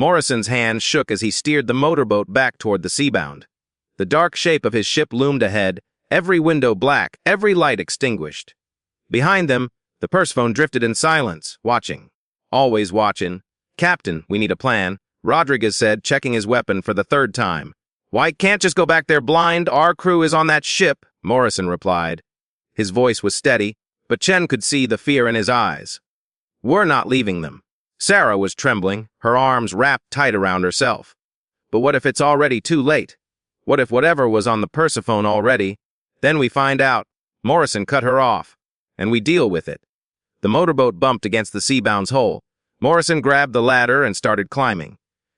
Morrison's hand shook as he steered the motorboat back toward the Seabound. The dark shape of his ship loomed ahead, every window black, every light extinguished. Behind them, the Persephone drifted in silence, watching. Always watching. "Captain, we need a plan," Rodriguez said, checking his weapon for the third time. "Why can't just go back there blind? Our crew is on that ship," Morrison replied. His voice was steady, but Chen could see the fear in his eyes. "We're not leaving them." Sarah was trembling, her arms wrapped tight around herself. "But what if it's already too late? What if whatever was on the Persephone already? Then we find out." Morrison cut her off. "And we deal with it." The motorboat bumped against the Seabound's hull. Morrison grabbed the ladder and started climbing.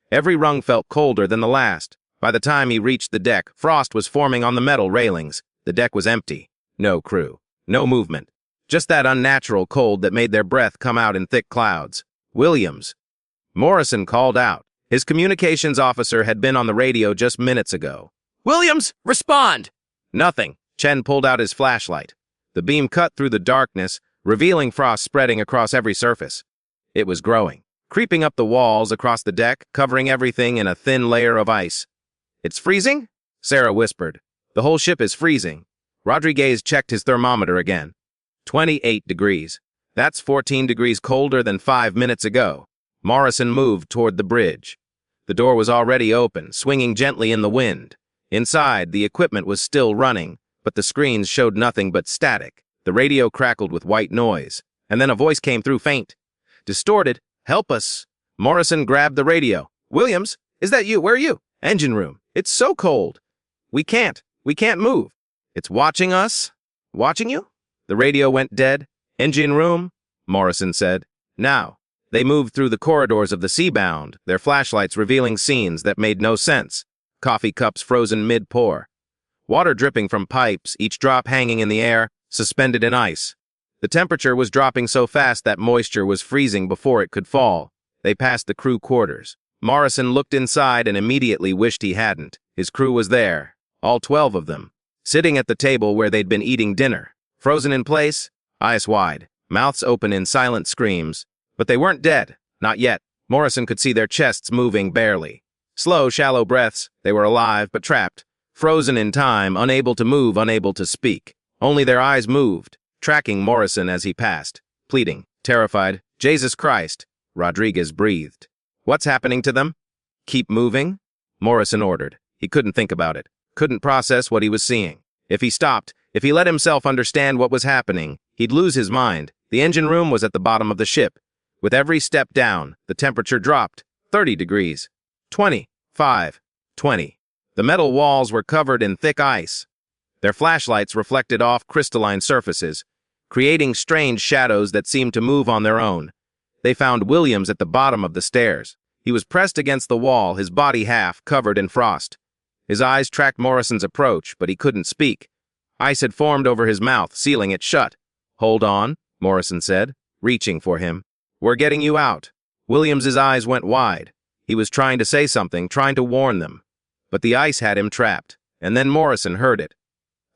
Every rung felt colder than the last. By the time he reached the deck, frost was forming on the metal railings. The deck was empty. No crew. No movement. Just that unnatural cold that made their breath come out in thick clouds. "Williams." Morrison called out. His communications officer had been on the radio just minutes ago. "Williams, respond!" Nothing. Chen pulled out his flashlight. The beam cut through the darkness, revealing frost spreading across every surface. It was growing, creeping up the walls across the deck, covering everything in a thin layer of ice. "It's freezing?" Sarah whispered. "The whole ship is freezing." Rodriguez checked his thermometer again. 28 degrees. That's 14 degrees colder than 5 minutes ago. Morrison moved toward the bridge. The door was already open, swinging gently in the wind. Inside, the equipment was still running, but the screens showed nothing but static. The radio crackled with white noise, and then a voice came through faint. Distorted. "Help us." Morrison grabbed the radio. "Williams, is that you? Where are you?" "Engine room. It's so cold. We can't move." "It's watching us?" "Watching you?" The radio went dead. "Engine room," Morrison said. Now, they moved through the corridors of the Seabound, their flashlights revealing scenes that made no sense. Coffee cups frozen mid-pour. Water dripping from pipes, each drop hanging in the air, suspended in ice. The temperature was dropping so fast that moisture was freezing before it could fall. They passed the crew quarters. Morrison looked inside and immediately wished he hadn't. His crew was there, all 12 of them, sitting at the table where they'd been eating dinner. Frozen in place, eyes wide, mouths open in silent screams. But they weren't dead, not yet. Morrison could see their chests moving barely. Slow, shallow breaths. They were alive, but trapped. Frozen in time, unable to move, unable to speak. Only their eyes moved, tracking Morrison as he passed, pleading, terrified. "Jesus Christ," Rodriguez breathed. "What's happening to them?" "Keep moving," Morrison ordered. He couldn't think about it, couldn't process what he was seeing. If he stopped, if he let himself understand what was happening, he'd lose his mind. The engine room was at the bottom of the ship. With every step down, the temperature dropped. 30 degrees. 25. 20. The metal walls were covered in thick ice. Their flashlights reflected off crystalline surfaces, creating strange shadows that seemed to move on their own. They found Williams at the bottom of the stairs. He was pressed against the wall, his body half covered in frost. His eyes tracked Morrison's approach, but he couldn't speak. Ice had formed over his mouth, sealing it shut. "Hold on," Morrison said, reaching for him. "We're getting you out." Williams's eyes went wide. He was trying to say something, trying to warn them. But the ice had him trapped, and then Morrison heard it.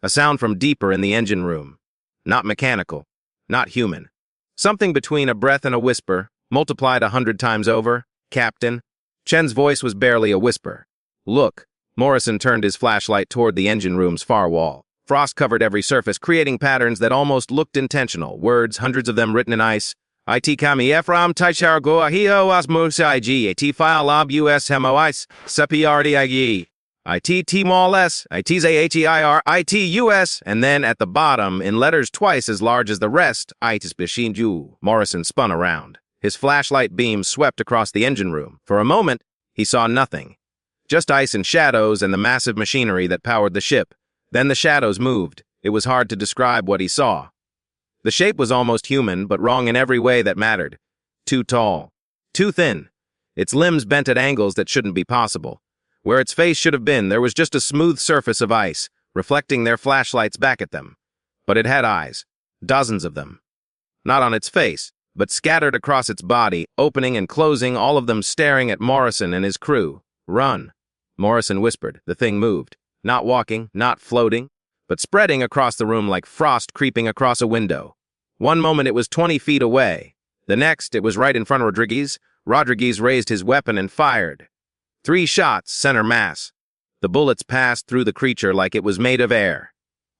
A sound from deeper in the engine room. Not mechanical, not human. Something between a breath and a whisper, multiplied 100 times over. "Captain." Chen's voice was barely a whisper. "Look." Morrison turned his flashlight toward the engine room's far wall. Frost covered every surface, creating patterns that almost looked intentional. Words, hundreds of them written in ice. "It kami Ephraim Taichar Goahio Osmos IG, at file lob US Hemois, Sepiardi IT Tmall S, ITZAHEIR, IT US, and then at the bottom, in letters twice as large as the rest, Itis Bishinju. Morrison spun around. His flashlight beam swept across the engine room. For a moment, he saw nothing. Just ice and shadows and the massive machinery that powered the ship. Then the shadows moved. It was hard to describe what he saw. The shape was almost human, but wrong in every way that mattered. Too tall. Too thin. Its limbs bent at angles that shouldn't be possible. Where its face should have been, there was just a smooth surface of ice, reflecting their flashlights back at them. But it had eyes. Dozens of them. Not on its face, but scattered across its body, opening and closing, all of them staring at Morrison and his crew. "Run," Morrison whispered. The thing moved. Not walking, not floating, but spreading across the room like frost creeping across a window. One moment it was 20 feet away. The next, it was right in front of Rodriguez. Rodriguez raised his weapon and fired. 3 shots, center mass. The bullets passed through the creature like it was made of air.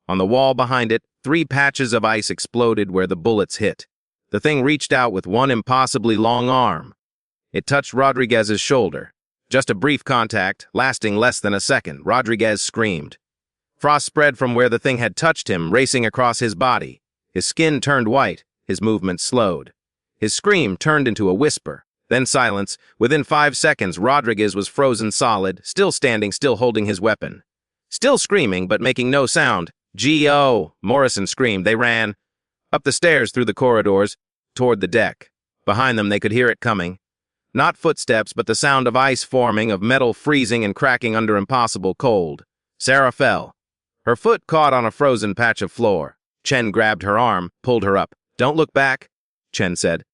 On the wall behind it, 3 patches of ice exploded where the bullets hit. The thing reached out with one impossibly long arm. It touched Rodriguez's shoulder. Just a brief contact, lasting less than a second. Rodriguez screamed. Frost spread from where the thing had touched him, racing across his body. His skin turned white, his movement slowed. His scream turned into a whisper, then silence. Within 5 seconds, Rodriguez was frozen solid, still standing, still holding his weapon. Still screaming, but making no sound. "G.O.!" Morrison screamed. They ran. Up the stairs, through the corridors, toward the deck. Behind them, they could hear it coming. Not footsteps, but the sound of ice forming, of metal freezing and cracking under impossible cold. Sarah fell. Her foot caught on a frozen patch of floor. Chen grabbed her arm, pulled her up. "Don't look back," Chen said.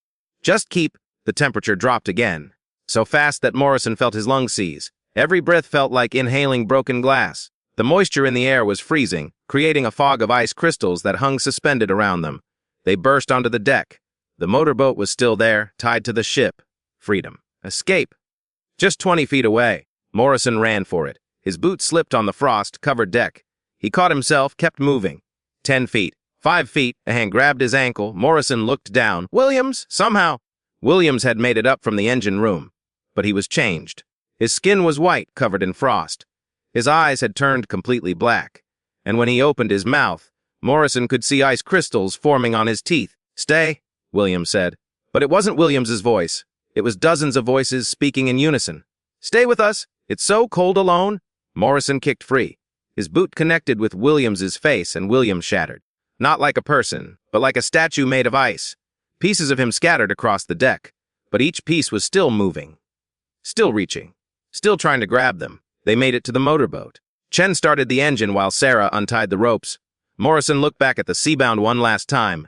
"Just keep." The temperature dropped again, so fast that Morrison felt his lungs seize. Every breath felt like inhaling broken glass. The moisture in the air was freezing, creating a fog of ice crystals that hung suspended around them. They burst onto the deck. The motorboat was still there, tied to the ship. Freedom. Escape. Just 20 feet away, Morrison ran for it. His boots slipped on the frost-covered deck. He caught himself, kept moving. 10 feet. 5 feet. A hand grabbed his ankle. Morrison looked down. Williams! Somehow. Williams had made it up from the engine room. But he was changed. His skin was white, covered in frost. His eyes had turned completely black. And when he opened his mouth, Morrison could see ice crystals forming on his teeth. "Stay," Williams said. But it wasn't Williams's voice. It was dozens of voices speaking in unison. "Stay with us. It's so cold alone." Morrison kicked free. His boot connected with Williams's face, and Williams shattered. Not like a person, but like a statue made of ice. Pieces of him scattered across the deck, but each piece was still moving. Still reaching. Still trying to grab them. They made it to the motorboat. Chen started the engine while Sarah untied the ropes. Morrison looked back at the Seabound one last time.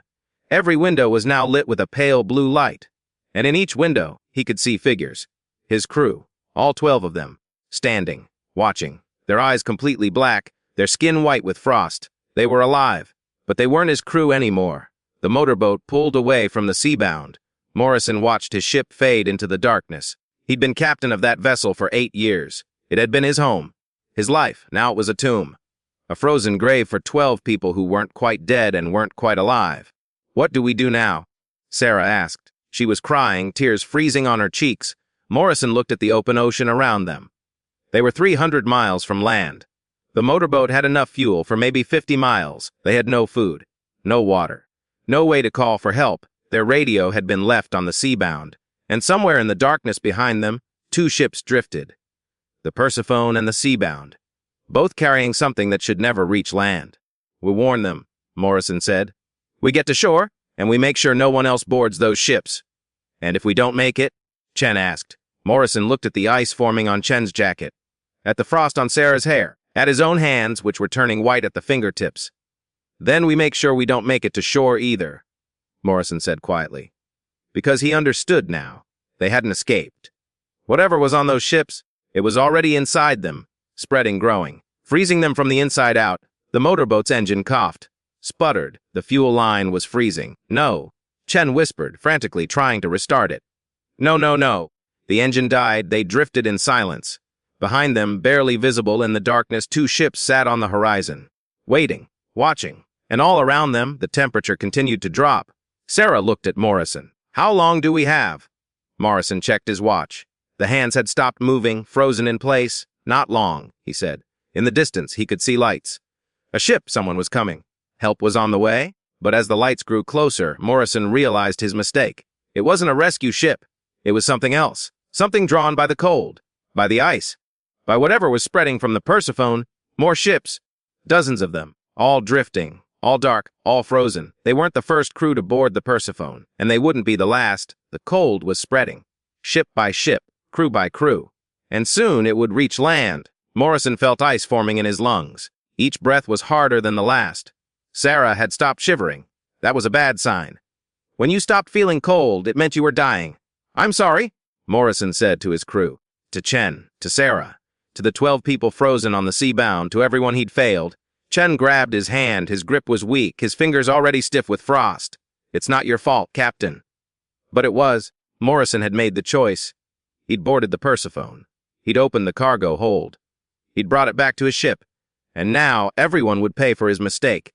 Every window was now lit with a pale blue light, and in each window he could see figures. His crew, all 12 of them, standing, watching, their eyes completely black, their skin white with frost. They were alive, but they weren't his crew anymore. The motorboat pulled away from the Seabound. Morrison watched his ship fade into the darkness. He'd been captain of that vessel for 8 years. It had been his home, his life. Now it was a tomb. A frozen grave for 12 people who weren't quite dead and weren't quite alive. "What do we do now?" Sarah asked. She was crying, tears freezing on her cheeks. Morrison looked at the open ocean around them. They were 300 miles from land. The motorboat had enough fuel for maybe 50 miles. They had no food, no water, no way to call for help. Their radio had been left on the Seabound, and somewhere in the darkness behind them, 2 ships drifted. The Persephone and the Seabound, both carrying something that should never reach land. "We warn them," Morrison said. "We get to shore, and we make sure no one else boards those ships." "And if we don't make it?" Chen asked. Morrison looked at the ice forming on Chen's jacket, at the frost on Sarah's hair, at his own hands, which were turning white at the fingertips. "Then we make sure we don't make it to shore either," Morrison said quietly. Because he understood now. They hadn't escaped. Whatever was on those ships, it was already inside them, spreading, growing, freezing them from the inside out. The motorboat's engine coughed, sputtered. The fuel line was freezing. "No," Chen whispered, frantically trying to restart it. "No, no, no." The engine died. They drifted in silence. Behind them, barely visible in the darkness, 2 ships sat on the horizon, waiting, watching, and all around them, the temperature continued to drop. Sarah looked at Morrison. "How long do we have?" Morrison checked his watch. The hands had stopped moving, frozen in place. "Not long," he said. In the distance, he could see lights. A ship, someone was coming. Help was on the way, but as the lights grew closer, Morrison realized his mistake. It wasn't a rescue ship. It was something else. Something drawn by the cold, by the ice, by whatever was spreading from the Persephone. More ships, dozens of them, all drifting, all dark, all frozen. They weren't the first crew to board the Persephone, and they wouldn't be the last. The cold was spreading, ship by ship, crew by crew. And soon it would reach land. Morrison felt ice forming in his lungs. Each breath was harder than the last. Sarah had stopped shivering. That was a bad sign. When you stopped feeling cold, it meant you were dying. "I'm sorry," Morrison said to his crew, to Chen, to Sarah, to the 12 people frozen on the Seabound, to everyone he'd failed. Chen grabbed his hand. His grip was weak, his fingers already stiff with frost. "It's not your fault, Captain." But it was. Morrison had made the choice. He'd boarded the Persephone. He'd opened the cargo hold. He'd brought it back to his ship. And now everyone would pay for his mistake.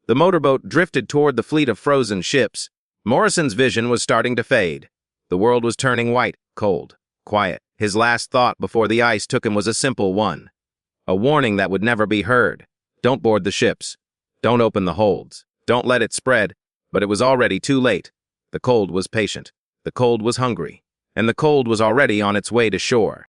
The motorboat drifted toward the fleet of frozen ships. Morrison's vision was starting to fade. The world was turning white, cold, quiet. His last thought before the ice took him was a simple one. A warning that would never be heard. Don't board the ships. Don't open the holds. Don't let it spread. But it was already too late. The cold was patient. The cold was hungry. And the cold was already on its way to shore.